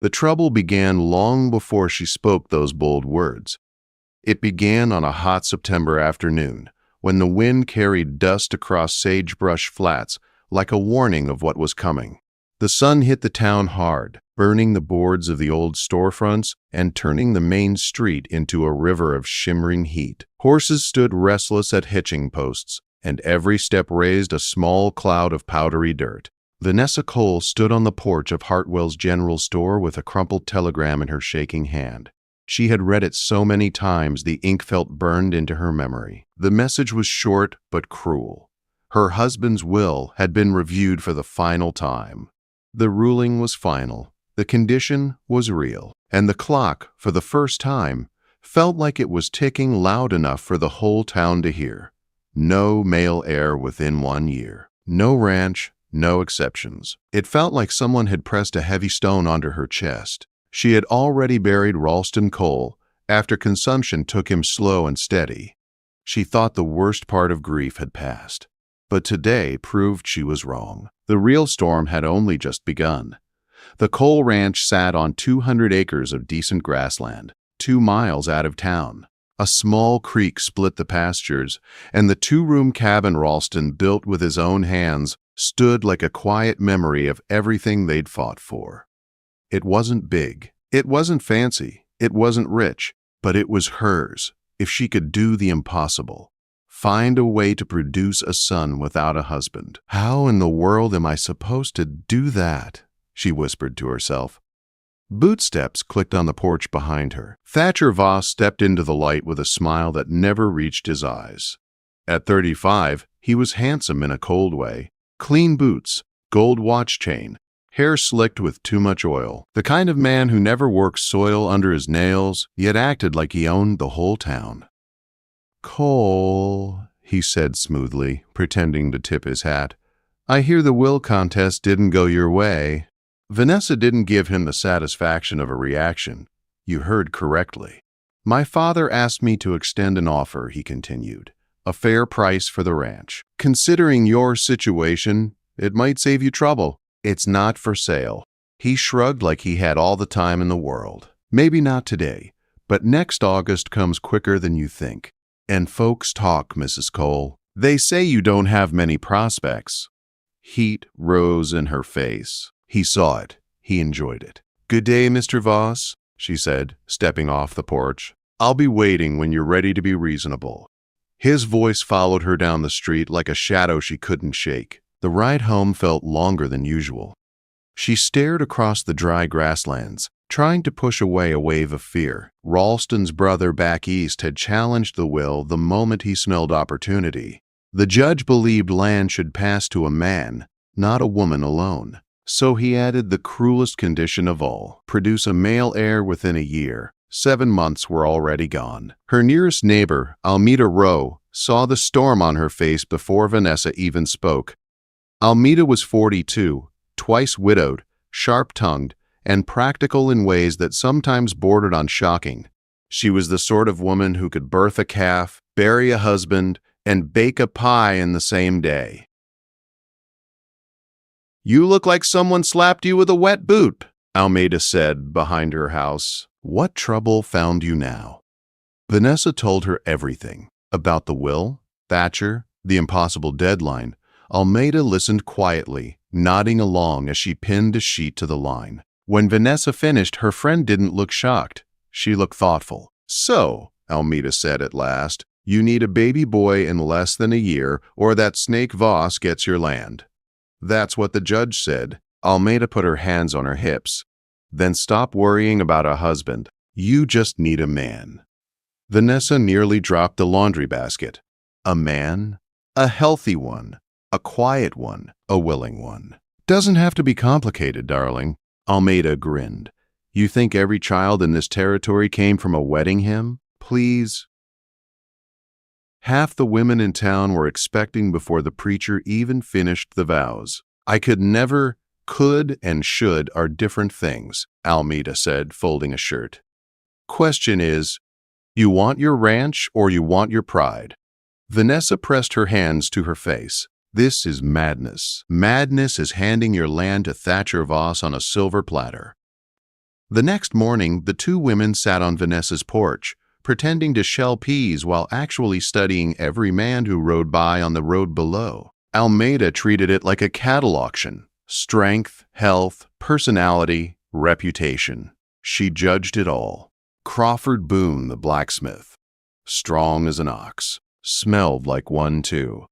The trouble began long before she spoke those bold words. It began on a hot September afternoon, when the wind carried dust across sagebrush flats like a warning of what was coming. The sun hit the town hard, burning the boards of the old storefronts and turning the main street into a river of shimmering heat. Horses stood restless at hitching posts, and every step raised a small cloud of powdery dirt. Vanessa Cole stood on the porch of Hartwell's General Store with a crumpled telegram in her shaking hand. She had read it so many times the ink felt burned into her memory. The message was short but cruel. Her husband's will had been reviewed for the final time. The ruling was final, the condition was real, and the clock, for the first time, felt like it was ticking loud enough for the whole town to hear. No male heir within 1 year. No ranch, no exceptions. It felt like someone had pressed a heavy stone onto her chest. She had already buried Ralston Cole after consumption took him slow and steady. She thought the worst part of grief had passed. But today proved she was wrong. The real storm had only just begun. The Cole Ranch sat on 200 acres of decent grassland, 2 miles out of town. A small creek split the pastures, and the 2-room cabin Ralston built with his own hands stood like a quiet memory of everything they'd fought for. It wasn't big. It wasn't fancy. It wasn't rich. But it was hers, if she could do the impossible. Find a way to produce a son without a husband. How in the world am I supposed to do that? She whispered to herself. Bootsteps clicked on the porch behind her. Thatcher Voss stepped into the light with a smile that never reached his eyes. At 35, he was handsome in a cold way. Clean boots, gold watch chain, hair slicked with too much oil. The kind of man who never worked soil under his nails, yet acted like he owned the whole town. "Cole," he said smoothly, pretending to tip his hat. "I hear the will contest didn't go your way." Vanessa didn't give him the satisfaction of a reaction. "You heard correctly. My father asked me to extend an offer," he continued. "A fair price for the ranch. Considering your situation, it might save you trouble. It's not for sale." He shrugged like he had all the time in the world. "Maybe not today, but next August comes quicker than you think. And folks talk, Mrs. Cole. They say you don't have many prospects." Heat rose in her face. He saw it. He enjoyed it. "Good day, Mr. Voss," she said, stepping off the porch. "I'll be waiting when you're ready to be reasonable." His voice followed her down the street like a shadow she couldn't shake. The ride home felt longer than usual. She stared across the dry grasslands, trying to push away a wave of fear. Ralston's brother back east had challenged the will the moment he smelled opportunity. The judge believed land should pass to a man, not a woman alone. So he added the cruelest condition of all: produce a male heir within a year. 7 months were already gone. Her nearest neighbor, Almeda Rowe, saw the storm on her face before Vanessa even spoke. Almeda was 42, twice widowed, sharp-tongued, and practical in ways that sometimes bordered on shocking. She was the sort of woman who could birth a calf, bury a husband, and bake a pie in the same day. "You look like someone slapped you with a wet boot," Almeda said behind her house. "What trouble found you now?" Vanessa told her everything. About the will, Thatcher, the impossible deadline. Almeda listened quietly, nodding along as she pinned a sheet to the line. When Vanessa finished, her friend didn't look shocked. She looked thoughtful. "So," Almeda said at last, "you need a baby boy in less than a year, or that snake Voss gets your land." "That's what the judge said." Almeda put her hands on her hips. "Then stop worrying about a husband. You just need a man." Vanessa nearly dropped the laundry basket. A man? A healthy one. A quiet one. A willing one. "Doesn't have to be complicated, darling." Almeda grinned. "You think every child in this territory came from a wedding hymn? Please." Half the women in town were expecting before the preacher even finished the vows. "I could never," could and should are different things, Almeda said, folding a shirt. "Question is, you want your ranch or you want your pride?" Vanessa pressed her hands to her face. "This is madness. Madness is handing your land to Thatcher Voss on a silver platter." The next morning, the two women sat on Vanessa's porch, pretending to shell peas while actually studying every man who rode by on the road below. Almeida treated it like a cattle auction. Strength, health, personality, reputation. She judged it all. Crawford Boone, the blacksmith. Strong as an ox. Smelled like one, too.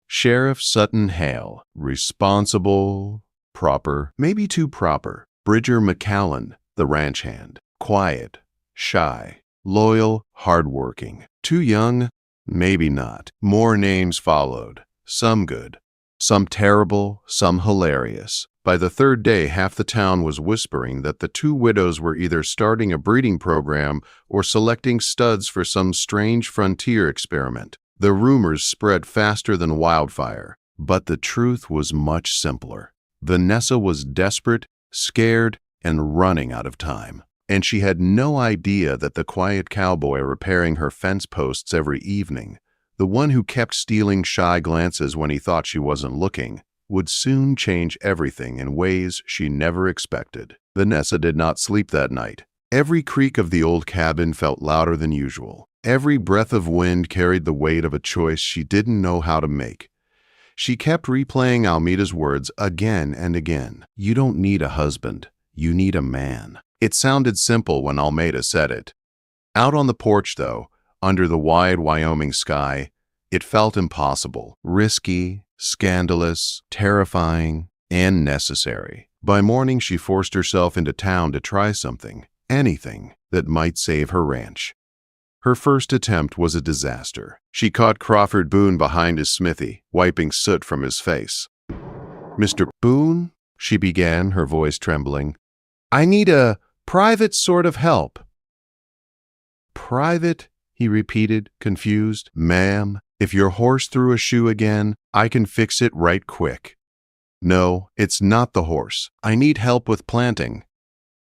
Sheriff Sutton Hale. Responsible, proper, maybe too proper. Bridger McCallan, the ranch hand. Quiet, shy, loyal, hardworking. Too young? Maybe not. More names followed. Some good. Some terrible, some hilarious. By the third day, half the town was whispering that the two widows were either starting a breeding program or selecting studs for some strange frontier experiment. The rumors spread faster than wildfire, but the truth was much simpler. Vanessa was desperate, scared, and running out of time. And she had no idea that the quiet cowboy repairing her fence posts every evening, the one who kept stealing shy glances when he thought she wasn't looking, would soon change everything in ways she never expected. Vanessa did not sleep that night. Every creak of the old cabin felt louder than usual. Every breath of wind carried the weight of a choice she didn't know how to make. She kept replaying Almeida's words again and again. You don't need a husband. You need a man. It sounded simple when Almeida said it. Out on the porch, though, under the wide Wyoming sky, it felt impossible, risky, scandalous, terrifying, and necessary. By morning, she forced herself into town to try something, anything, that might save her ranch. Her first attempt was a disaster. She caught Crawford Boone behind his smithy, wiping soot from his face. "Mr. Boone," she began, her voice trembling, "I need a private sort of help." "Private?" he repeated, confused. "Ma'am, if your horse threw a shoe again, I can fix it right quick." "No, it's not the horse. I need help with planting."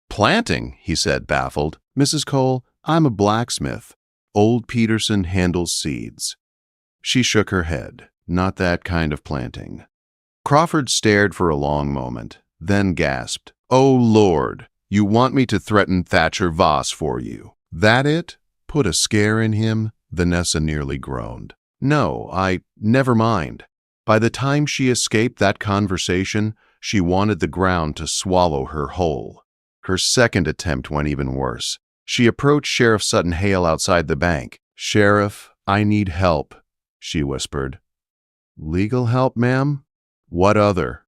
"Planting?" he said, baffled. "Mrs. Cole, I'm a blacksmith. Old Peterson handles seeds." She shook her head. "Not that kind of planting." Crawford stared for a long moment, then gasped. "Oh, Lord, you want me to threaten Thatcher Voss for you? That it? Put a scare in him?" Vanessa nearly groaned. "No, never mind." By the time she escaped that conversation, she wanted the ground to swallow her whole. Her second attempt went even worse. She approached Sheriff Sutton Hale outside the bank. "Sheriff, I need help," she whispered. "Legal help, ma'am? What other?"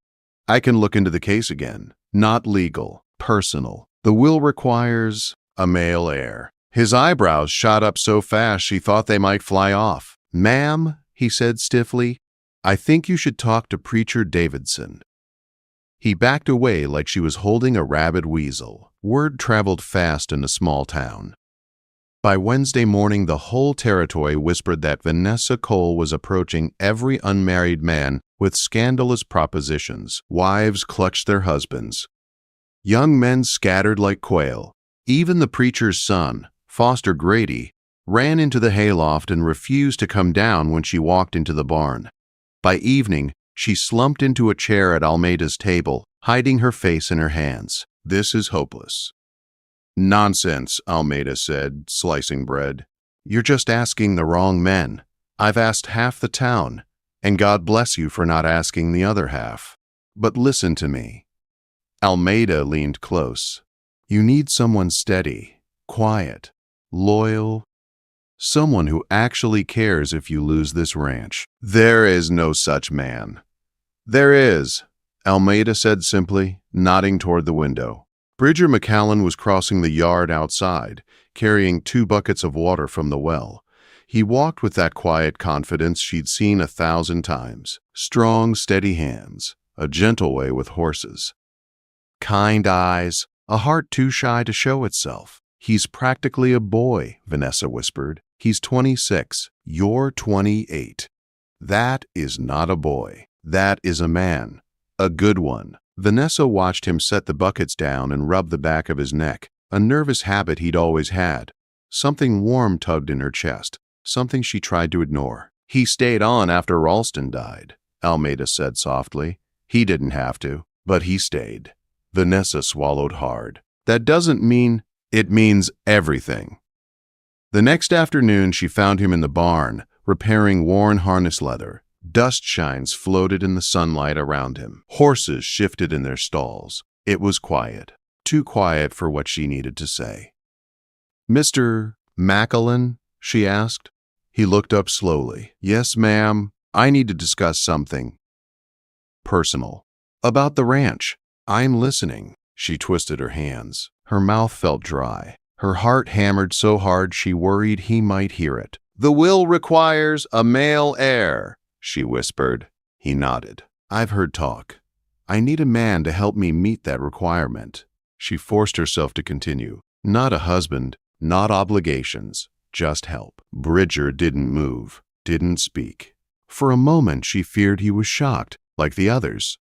"I can look into the case again. Not legal, personal. The will requires a male heir." His eyebrows shot up so fast she thought they might fly off. "Ma'am," he said stiffly, "I think you should talk to Preacher Davidson." He backed away like she was holding a rabid weasel. Word traveled fast in a small town. By Wednesday morning, the whole territory whispered that Vanessa Cole was approaching every unmarried man with scandalous propositions. Wives clutched their husbands. Young men scattered like quail. Even the preacher's son, Foster Grady, ran into the hayloft and refused to come down when she walked into the barn. By evening, she slumped into a chair at Almeida's table, hiding her face in her hands. "This is hopeless." "Nonsense," Almeida said, slicing bread. "You're just asking the wrong men. I've asked half the town, and God bless you for not asking the other half. But listen to me." Almeida leaned close. "You need someone steady, quiet, loyal, someone who actually cares if you lose this ranch." "There is no such man." "There is," Almeida said simply, nodding toward the window. Bridger McCallan was crossing the yard outside, carrying 2 buckets of water from the well. He walked with that quiet confidence she'd seen 1,000 times. Strong, steady hands, a gentle way with horses. Kind eyes, a heart too shy to show itself. "He's practically a boy," Vanessa whispered. "He's 26. You're 28. That is not a boy. That is a man. A good one." Vanessa watched him set the buckets down and rub the back of his neck, a nervous habit he'd always had. Something warm tugged in her chest, something she tried to ignore. "He stayed on after Ralston died," Almeida said softly. "He didn't have to, but he stayed." Vanessa swallowed hard. That doesn't mean it means everything. The next afternoon, she found him in the barn, repairing worn harness leather. Dust shines floated in the sunlight around him. Horses shifted in their stalls. It was quiet, too quiet for what she needed to say. "Mr. Macklin?" she asked. He looked up slowly. "Yes, ma'am. I need to discuss something personal. About the ranch." "I'm listening." She twisted her hands. Her mouth felt dry. Her heart hammered so hard she worried he might hear it. "The will requires a male heir," she whispered. He nodded. "I've heard talk. I need a man to help me meet that requirement." She forced herself to continue. "Not a husband, not obligations, just help." Bridger didn't move, didn't speak. For a moment she feared he was shocked, like the others.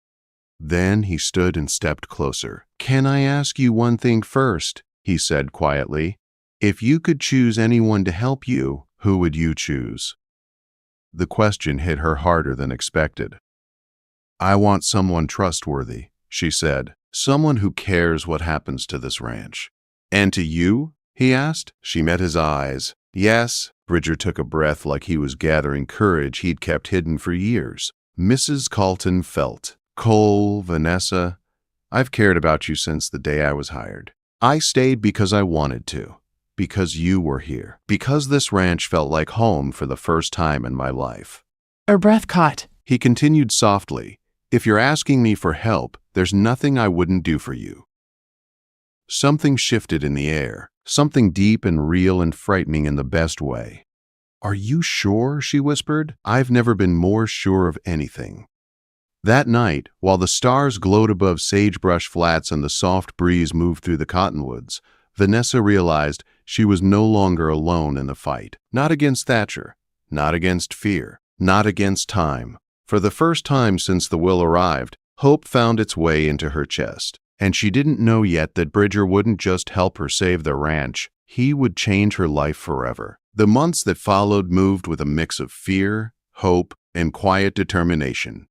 Then he stood and stepped closer. "Can I ask you one thing first?" he said quietly. "If you could choose anyone to help you, who would you choose?" The question hit her harder than expected. "I want someone trustworthy," she said. "Someone who cares what happens to this ranch." "And to you?" he asked. She met his eyes. "Yes." Bridger took a breath like he was gathering courage he'd kept hidden for years. "Mrs. Carlton felt. Cole, Vanessa, I've cared about you since the day I was hired. I stayed because I wanted to, because you were here, because this ranch felt like home for the first time in my life." Her breath caught. He continued softly, "If you're asking me for help, there's nothing I wouldn't do for you." Something shifted in the air, something deep and real and frightening in the best way. "Are you sure?" she whispered. "I've never been more sure of anything." That night, while the stars glowed above Sagebrush Flats and the soft breeze moved through the cottonwoods, Vanessa realized she was no longer alone in the fight. Not against Thatcher, not against fear, not against time. For the first time since the will arrived, hope found its way into her chest. And she didn't know yet that Bridger wouldn't just help her save the ranch, he would change her life forever. The months that followed moved with a mix of fear, hope, and quiet determination.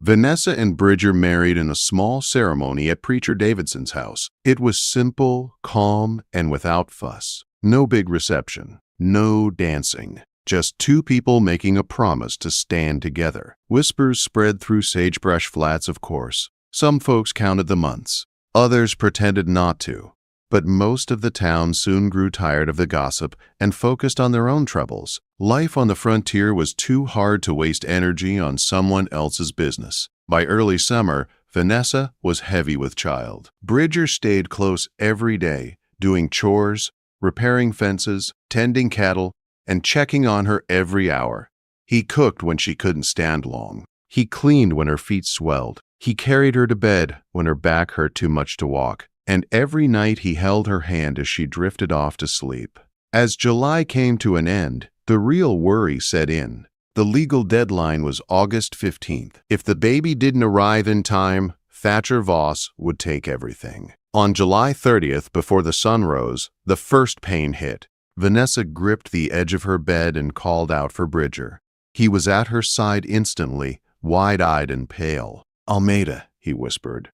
Vanessa and Bridger married in a small ceremony at Preacher Davidson's house. It was simple, calm, and without fuss. No big reception, no dancing. Just two people making a promise to stand together. Whispers spread through Sagebrush Flats, of course. Some folks counted the months. Others pretended not to. But most of the town soon grew tired of the gossip and focused on their own troubles. Life on the frontier was too hard to waste energy on someone else's business. By early summer, Vanessa was heavy with child. Bridger stayed close every day, doing chores, repairing fences, tending cattle, and checking on her every hour. He cooked when she couldn't stand long. He cleaned when her feet swelled. He carried her to bed when her back hurt too much to walk. And every night he held her hand as she drifted off to sleep. As July came to an end, the real worry set in. The legal deadline was August 15th. If the baby didn't arrive in time, Thatcher Voss would take everything. On July 30th, before the sun rose, the first pain hit. Vanessa gripped the edge of her bed and called out for Bridger. He was at her side instantly, wide-eyed and pale. "Almeida," he whispered.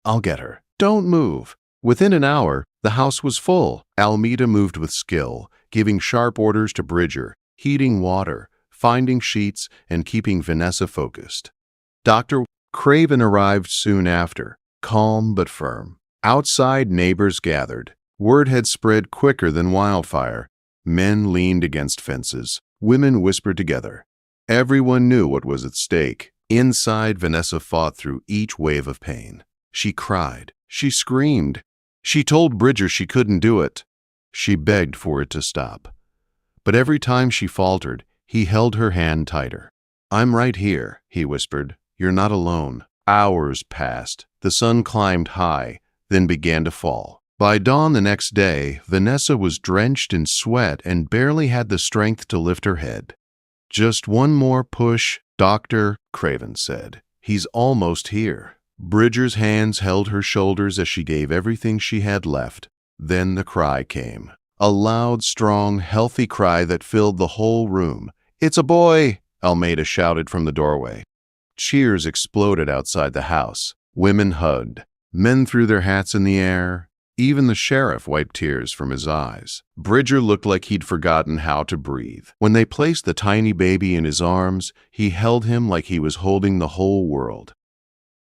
"I'll get her. Don't move." Within an hour, the house was full. Almeida moved with skill, giving sharp orders to Bridger, heating water, finding sheets, and keeping Vanessa focused. Dr. Craven arrived soon after, calm but firm. Outside, neighbors gathered. Word had spread quicker than wildfire. Men leaned against fences. Women whispered together. Everyone knew what was at stake. Inside, Vanessa fought through each wave of pain. She cried. She screamed. She told Bridger she couldn't do it. She begged for it to stop. But every time she faltered, he held her hand tighter. "I'm right here," he whispered. "You're not alone." Hours passed. The sun climbed high, then began to fall. By dawn the next day, Vanessa was drenched in sweat and barely had the strength to lift her head. "Just one more push," Dr. Craven said. "He's almost here." Bridger's hands held her shoulders as she gave everything she had left. Then the cry came. A loud, strong, healthy cry that filled the whole room. "It's a boy!" Almeida shouted from the doorway. Cheers exploded outside the house. Women hugged. Men threw their hats in the air. Even the sheriff wiped tears from his eyes. Bridger looked like he'd forgotten how to breathe. When they placed the tiny baby in his arms, he held him like he was holding the whole world.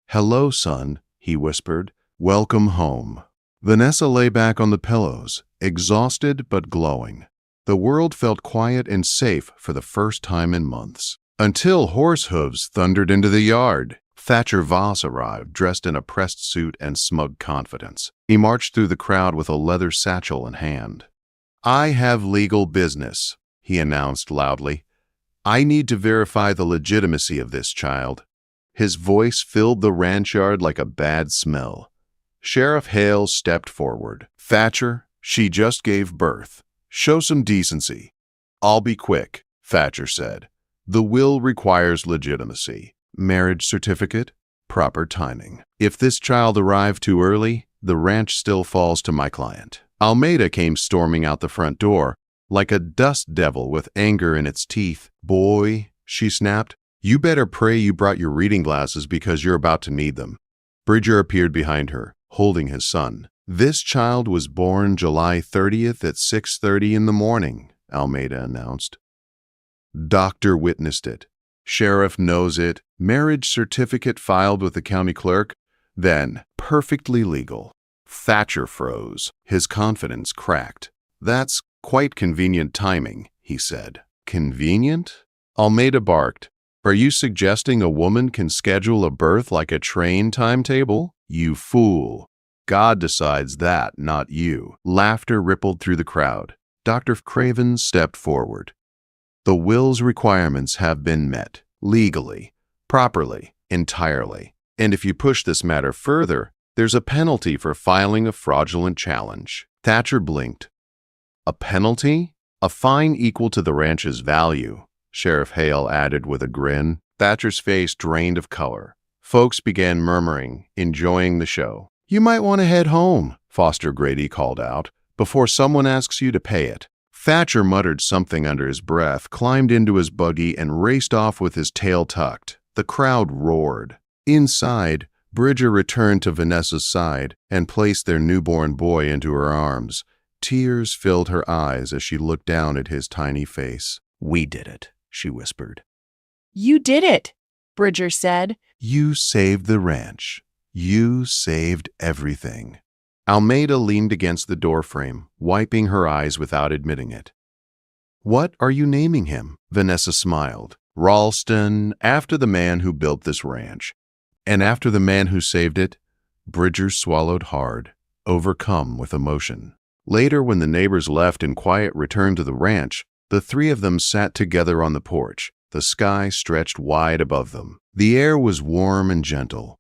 "Hello, son," he whispered. "Welcome home." Vanessa lay back on the pillows, exhausted but glowing. The world felt quiet and safe for the first time in months. Until horse hooves thundered into the yard. Thatcher Voss arrived, dressed in a pressed suit and smug confidence. He marched through the crowd with a leather satchel in hand. "I have legal business," he announced loudly. "I need to verify the legitimacy of this child." His voice filled the ranch yard like a bad smell. Sheriff Hale stepped forward. "Thatcher, she just gave birth. Show some decency." "I'll be quick," Thatcher said. "The will requires legitimacy. Marriage certificate, proper timing. If this child arrived too early, the ranch still falls to my client." Almeida came storming out the front door, like a dust devil with anger in its teeth. "Boy," she snapped, "you better pray you brought your reading glasses because you're about to need them." Bridger appeared behind her, holding his son. "This child was born July 30th at 6:30 in the morning," Almeida announced. "Doctor witnessed it. Sheriff knows it. Marriage certificate filed with the county clerk. Then, perfectly legal." Thatcher froze. His confidence cracked. "That's quite convenient timing," he said. "Convenient?" Almeida barked. "Are you suggesting a woman can schedule a birth like a train timetable? You fool. God decides that, not you." Laughter rippled through the crowd. Dr. Craven stepped forward. "The will's requirements have been met, legally, properly, entirely. And if you push this matter further, there's a penalty for filing a fraudulent challenge." Thatcher blinked. "A penalty? A fine equal to the ranch's value," Sheriff Hale added with a grin. Thatcher's face drained of color. Folks began murmuring, enjoying the show. "You might want to head home," Foster Grady called out, "before someone asks you to pay it." Thatcher muttered something under his breath, climbed into his buggy, and raced off with his tail tucked. The crowd roared. Inside, Bridger returned to Vanessa's side and placed their newborn boy into her arms. Tears filled her eyes as she looked down at his tiny face. "We did it," she whispered. "You did it," Bridger said. "You saved the ranch. You saved everything." Almeida leaned against the doorframe, wiping her eyes without admitting it. "What are you naming him?" Vanessa smiled. "Ralston, after the man who built this ranch. And after the man who saved it." Bridger swallowed hard, overcome with emotion. Later, when the neighbors left and quiet returned to the ranch, the three of them sat together on the porch. The sky stretched wide above them. The air was warm and gentle.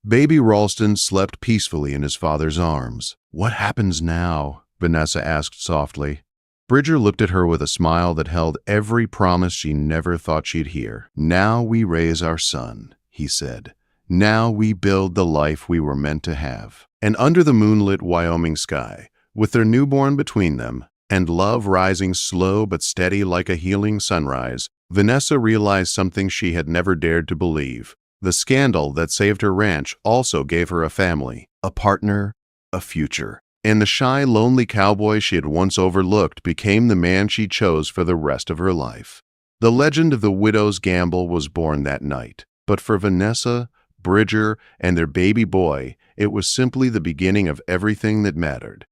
Baby Ralston slept peacefully in his father's arms. "What happens now?" Vanessa asked softly. Bridger looked at her with a smile that held every promise she never thought she'd hear. "Now we raise our son," he said. "Now we build the life we were meant to have." And under the moonlit Wyoming sky, with their newborn between them, and love rising slow but steady like a healing sunrise, Vanessa realized something she had never dared to believe. The scandal that saved her ranch also gave her a family, a partner, a future. And the shy, lonely cowboy she had once overlooked became the man she chose for the rest of her life. The legend of the widow's gamble was born that night. But for Vanessa, Bridger, and their baby boy, it was simply the beginning of everything that mattered.